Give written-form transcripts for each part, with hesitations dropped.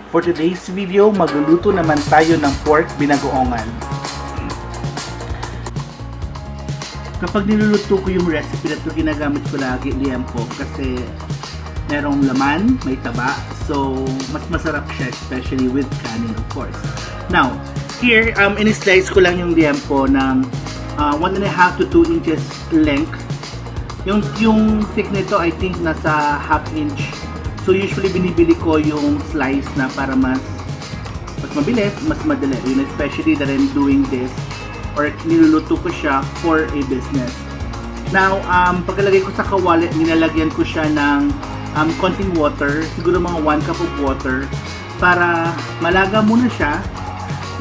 For today's video, magluluto naman tayo ng pork binagoongan. Kapag niluluto ko yung recipe na ito, ginagamit ko lagi liempo kasi merong laman, may taba, so mas masarap siya, especially with kanin, of course. Now, here, in-slice ko lang yung liempo ng 1.5 to 2 inches length. Yung thick nito, I think nasa half inch. So usually binibili ko yung slice na para mas mabilis, mas madali. Yun, especially that I'm doing this or niluluto ko siya for a business. Now, pagkalagay ko sa kawali, nilalagyan ko siya ng konting water, siguro mga 1 cup of water para malaga muna siya,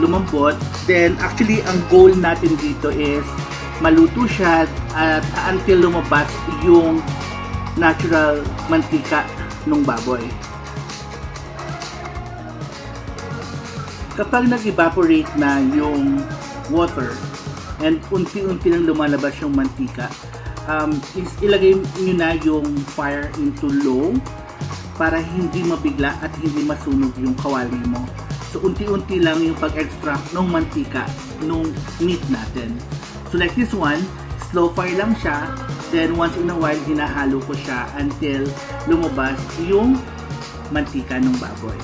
lumambot. Then actually ang goal natin dito is maluto siya at until lumabas yung natural mantika ng baboy. Kapag nag-evaporate na yung water and unti-unti nang lumalabas yung mantika, ilagay nyo na yung fire into low para hindi mabigla at hindi masunog yung kawali mo. So unti-unti lang yung pag-extract ng mantika nung meat natin. So like this one, slow fire lang siya. Then once in a while, hinahalo ko siya until lumabas yung mantika ng baboy.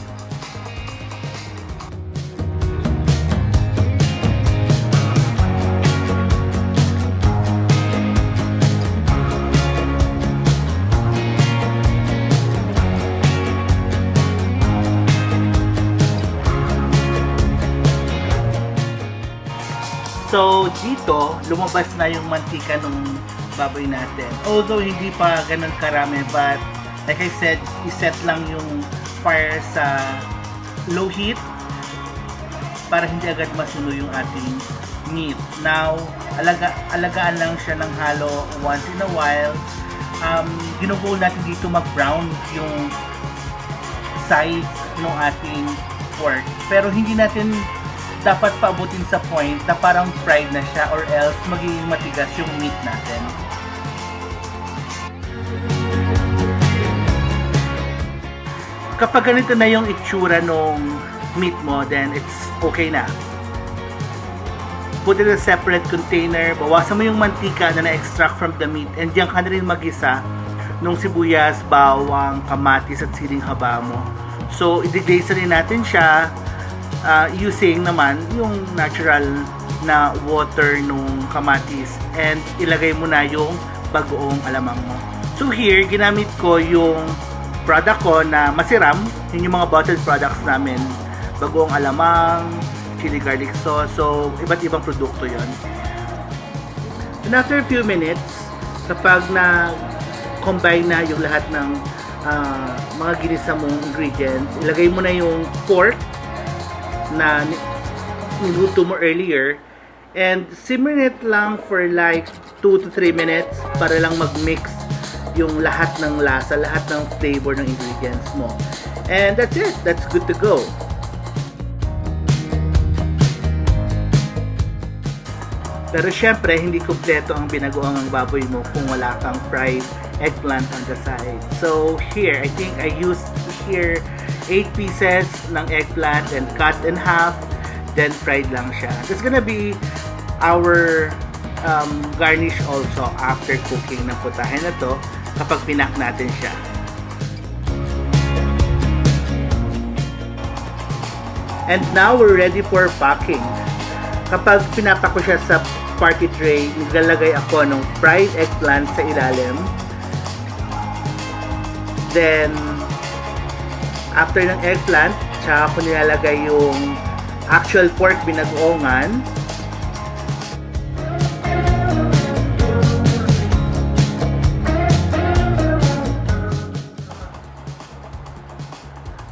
So dito, lumabas na yung mantika ng baboy natin. Although hindi pa ganun karami, but like I said, iset lang yung fire sa low heat para hindi agad masunog yung ating meat. Now, alagaan lang siya ng halo once in a while. Ginugo natin dito mag-brown yung sides ng ating pork. Pero hindi natin dapat paabutin sa point na parang fried na siya or else magiging matigas yung meat natin. Kapag ganito na yung itsura ng meat mo, then it's okay na. Put it in a separate container, bawasan mo yung mantika na na-extract from the meat, and diyan ka na rin mag-isa nung sibuyas, bawang, kamatis at siling haba mo. So, i-deglaze rin natin siya using naman yung natural na water nung kamatis, and ilagay mo na yung bagoong alamang mo. So here, ginamit ko yung product ko na masiram, yun yung mga bottled products namin, bagoong alamang, chili garlic sauce, so iba't ibang produkto yon. And after a few minutes, kapag na combine na yung lahat ng mga ginisa mong ingredients, ilagay mo na yung pork na niluto mo earlier and simmer it lang for like 2 to 3 minutes para lang mag-mix yung lahat ng lasa, lahat ng flavor ng ingredients mo. And that's it. That's good to go. Pero syempre, hindi kompleto ang binagoong ang baboy mo kung wala kang fried eggplant on the side. So here, I think I used here 8 pieces ng eggplant and cut in half, then fried lang siya. It's gonna be our garnish also after cooking ng putahe na to kapag pinak natin siya. And now we're ready for packing. Kapag pinapak ko siya sa party tray, naglalagay ako ng fried eggplant sa ilalim. Then after ng eggplant, tsaka ko nilalagay yung actual pork binagoongan.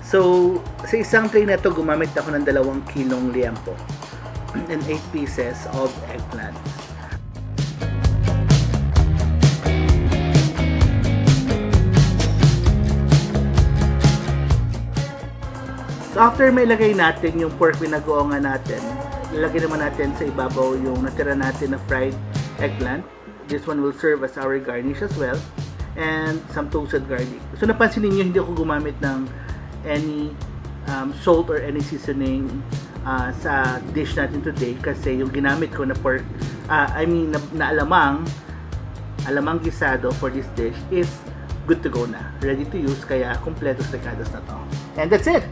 So, sa isang tray na to, gumamit ako ng 2 kilong liempo and 8 pieces of eggplant. So after may ilagay natin yung pork binagoongan natin, ilagay naman natin sa ibabaw yung natira natin na fried eggplant. This one will serve as our garnish as well. And some toasted garlic. So napansin niyo hindi ako gumamit ng any salt or any seasoning sa dish natin today kasi yung ginamit ko na pork, na alamang gisado for this dish is good to go na. Ready to use, kaya kompleto sa Ricardo's na to. And that's it!